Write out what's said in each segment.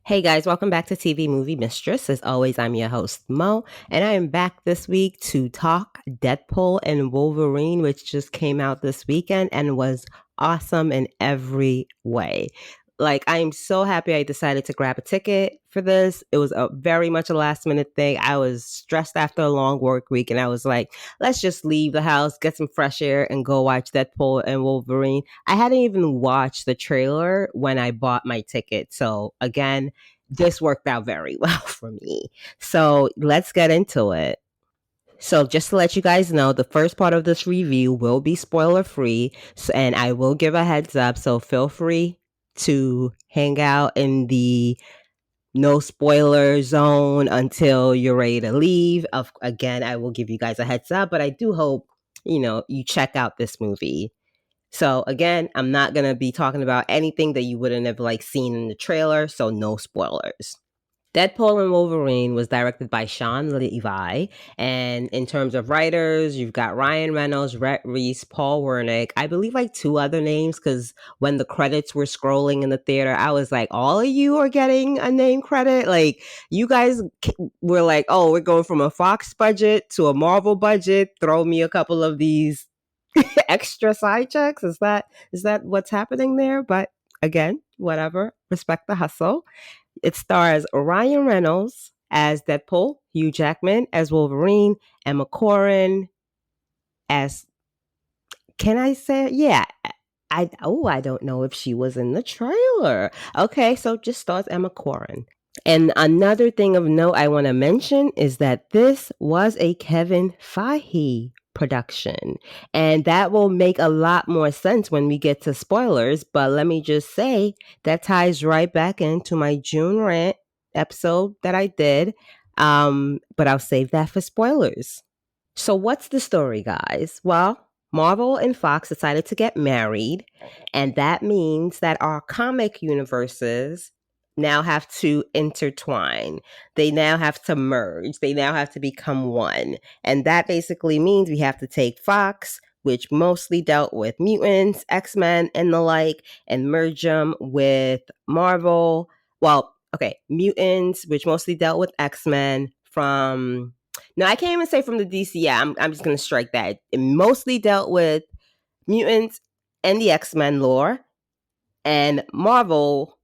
Hey guys, welcome back to TV Movie Mistress. As always, I'm your host, Mo, and I am back this week to talk Deadpool and Wolverine, which just came out this weekend and was awesome in every way. Like, I am so happy I decided to grab a ticket for this. It was a very much a last minute thing. I was stressed after a long work week, and I was like, let's just leave the house, get some fresh air, and go watch Deadpool and Wolverine. I hadn't even watched the trailer when I bought my ticket. So, again, this worked out very well for me. So let's get into it. So just to let you guys know, the first part of this review will be spoiler free, and I will give a heads up. So feel free to hang out in the no spoiler zone until you're ready to leave. Again, I will give you guys a heads up, but I do hope you check out this movie. So again, I'm not going to be talking about anything that you wouldn't have seen in the trailer, so no spoilers. Deadpool and Wolverine was directed by Sean Levi. And in terms of writers, you've got Ryan Reynolds, Rhett Reese, Paul Wernick. I believe two other names because when the credits were scrolling in the theater, I was like, all of you are getting a name credit? Like, you guys were like, oh, we're going from a Fox budget to a Marvel budget. Throw me a couple of these extra side checks. Is that what's happening there? But again, whatever. Respect the hustle. It stars Ryan Reynolds as Deadpool, Hugh Jackman as Wolverine, Emma Corrin as, can I say, yeah, I don't know if she was in the trailer. Okay, so just stars Emma Corrin. And another thing of note I want to mention is that this was a Kevin Feige production. And that will make a lot more sense when we get to spoilers. But let me just say that ties right back into my June rant episode that I did. But I'll save that for spoilers. So what's the story, guys? Well, Marvel and Fox decided to get married, and that means that our comic universes now have to intertwine. They now have to merge. They now have to become one. And that basically means we have to take Fox, which mostly dealt with mutants, X-Men, and the like, and merge them with Marvel. Well, okay, mutants, which mostly dealt with X-Men from... No, I can't even say from the DC. Yeah, I'm just going to strike that. It mostly dealt with mutants and the X-Men lore. And Marvel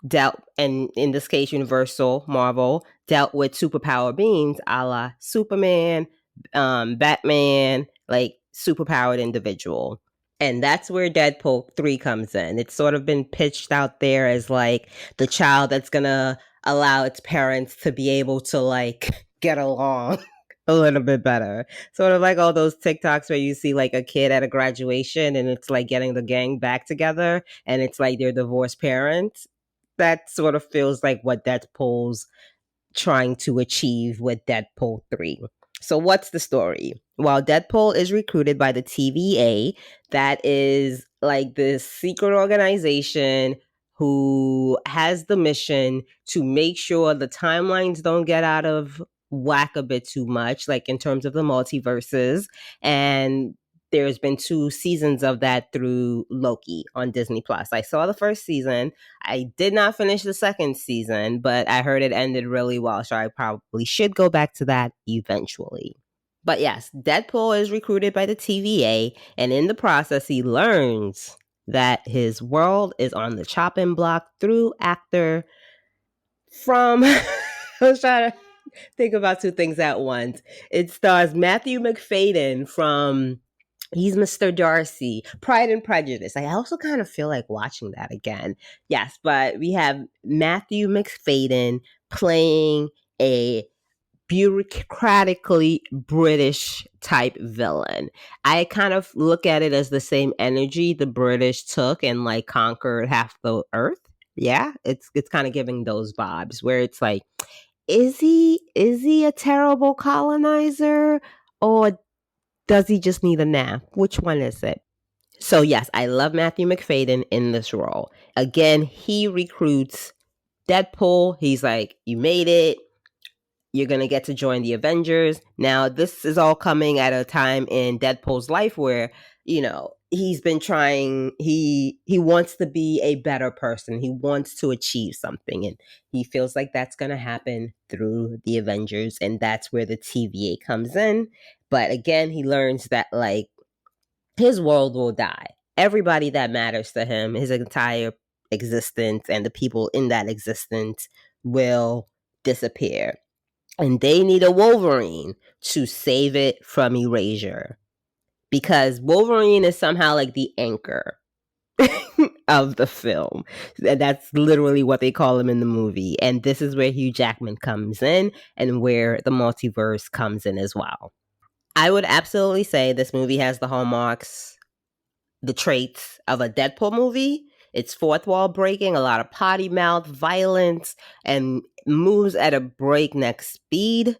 dealt, and in this case, Universal Marvel dealt with superpower beings a la Superman, Batman, like superpowered individual. And that's where Deadpool 3 comes in. It's sort of been pitched out there as like the child that's going to allow its parents to be able to get along a little bit better. Sort of like all those TikToks where you see like a kid at a graduation and it's like getting the gang back together and it's like their divorced parents. That sort of feels like what Deadpool's trying to achieve with Deadpool 3. So what's the story? Well, Deadpool is recruited by the TVA, that is like this secret organization who has the mission to make sure the timelines don't get out of whack a bit too much, like in terms of the multiverses. And there's been 2 seasons of that through Loki on Disney Plus. I saw the first season. I did not finish the second season, but I heard it ended really well, so I probably should go back to that eventually. But yes, Deadpool is recruited by the TVA, and in the process, he learns that his world is on the chopping block through actor from... I was trying to think about 2 things at once. It stars Matthew McFadden from... He's Mr. Darcy, Pride and Prejudice. I also kind of feel like watching that again. Yes, but we have Matthew McFadden playing a bureaucratically British type villain. I kind of look at it as the same energy the British took and conquered half the earth. Yeah, it's kind of giving those vibes where it's like, is he a terrible colonizer, or does he just need a nap? Which one is it? So yes, I love Matthew McFadden in this role. Again, he recruits Deadpool. He's like, you made it. You're going to get to join the Avengers. Now, this is all coming at a time in Deadpool's life where, he's been trying. He wants to be a better person. He wants to achieve something, and he feels like that's going to happen through the Avengers, and that's where the TVA comes in. But again, he learns that like his world will die. Everybody that matters to him, his entire existence, and the people in that existence will disappear. And they need a Wolverine to save it from erasure. Because Wolverine is somehow like the anchor of the film. And that's literally what they call him in the movie. And this is where Hugh Jackman comes in and where the multiverse comes in as well. I would absolutely say this movie has the hallmarks, the traits of a Deadpool movie. It's fourth wall breaking, a lot of potty mouth, violence, and moves at a breakneck speed,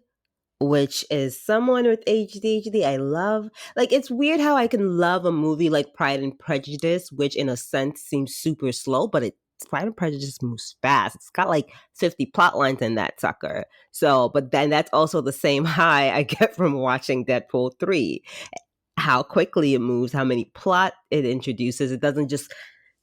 which is someone with ADHD I love. Like, it's weird how I can love a movie like Pride and Prejudice, which in a sense seems super slow, but Pride and Prejudice moves fast. It's got like 50 plot lines in that sucker. So, but then that's also the same high I get from watching Deadpool 3. How quickly it moves, how many plot it introduces. It doesn't just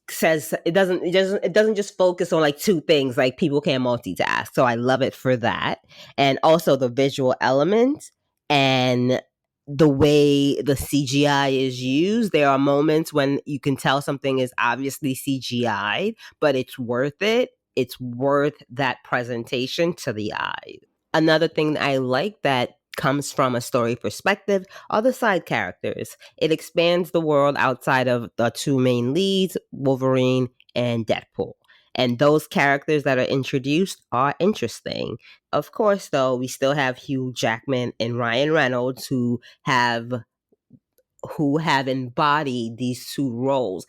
it doesn't just focus on like two things. Like, people can't multitask, so I love it for that. And also the visual element and the way the CGI is used. There are moments when you can tell something is obviously CGI, but it's worth it. It's worth that presentation to the eye. Another thing that I like that comes from a story perspective are the side characters. It expands the world outside of the two main leads, Wolverine and Deadpool. And those characters that are introduced are interesting. Of course, though, we still have Hugh Jackman and Ryan Reynolds who have embodied these two roles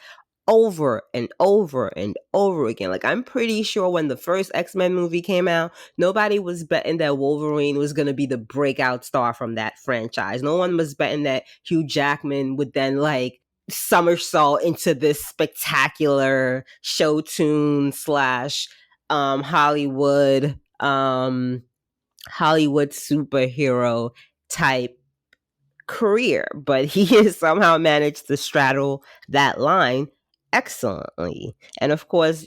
over and over and over again. Like, I'm pretty sure when the first X-Men movie came out, nobody was betting that Wolverine was going to be the breakout star from that franchise. No one was betting that Hugh Jackman would then like somersault into this spectacular show tune slash Hollywood superhero type career, but he has somehow managed to straddle that line excellently. And of course,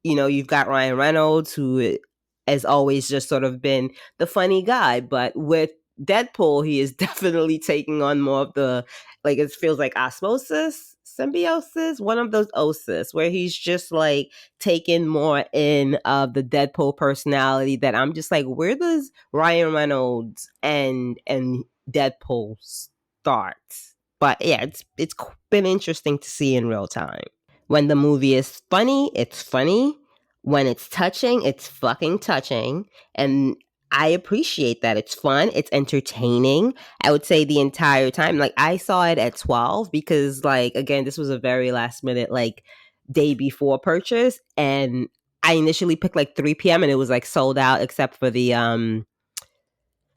you've got Ryan Reynolds, who has always just sort of been the funny guy, but with Deadpool, he is definitely taking on more of the, like, it feels like osmosis, symbiosis, one of those osis, where he's just like taking more in of the Deadpool personality that I'm just like, where does Ryan Reynolds and Deadpool starts? But yeah, it's been interesting to see in real time. When the movie is funny, it's funny. When it's touching, it's fucking touching. And I appreciate that. It's fun, it's entertaining. I would say the entire time. Like, I saw it at 12 because, like, again, this was a very last minute, like, day before purchase. And I initially picked like 3 p.m. and it was like sold out except for the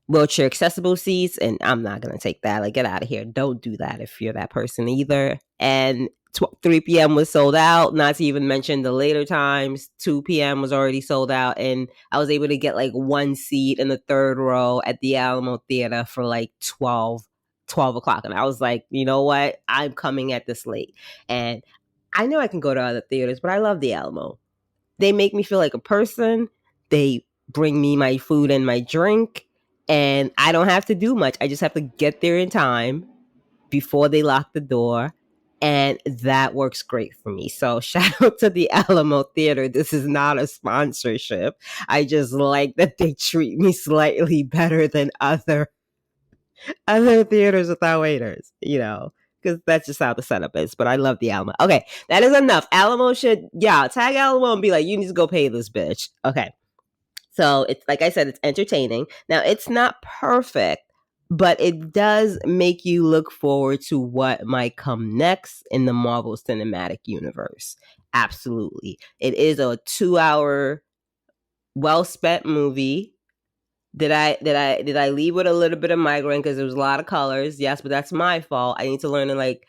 wheelchair accessible seats, and I'm not gonna take that. Like, get out of here. Don't do that if you're that person either. And 3 p.m. was sold out, not to even mention the later times. 2 p.m. was already sold out, and I was able to get like one seat in the third row at the Alamo Theater for like 12 o'clock. And I was like, you know what? I'm coming at this late. And I know I can go to other theaters, but I love the Alamo. They make me feel like a person. They bring me my food and my drink, and I don't have to do much. I just have to get there in time before they lock the door, and that works great for me. So shout out to the Alamo Theater. This is not a sponsorship. I just like that they treat me slightly better than other theaters without waiters, because that's just how the setup is. But I love the Alamo. Okay, that is enough. Alamo should, tag Alamo and be like, you need to go pay this bitch. Okay. So it's, like I said, it's entertaining. Now, it's not perfect, but it does make you look forward to what might come next in the Marvel Cinematic Universe. Absolutely. It is a 2-hour well spent movie. Did I leave with a little bit of migraine because there was a lot of colors? Yes, but that's my fault. I need to learn to like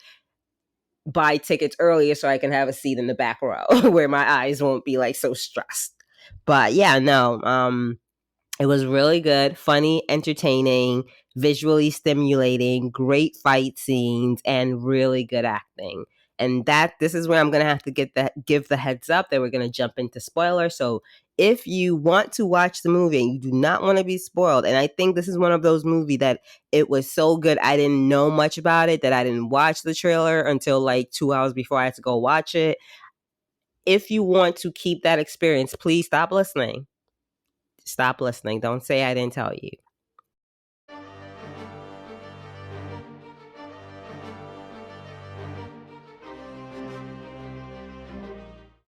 buy tickets earlier so I can have a seat in the back row where my eyes won't be like so stressed. But yeah, no. It was really good, funny, entertaining, visually stimulating, great fight scenes, and really good acting. And this is where I'm gonna have to give the heads up that we're gonna jump into spoilers. So if you want to watch the movie and you do not want to be spoiled, and I think this is one of those movies that it was so good I didn't know much about it, that I didn't watch the trailer until like 2 hours before I had to go watch it. If you want to keep that experience, please stop listening. Stop listening. Don't say I didn't tell you.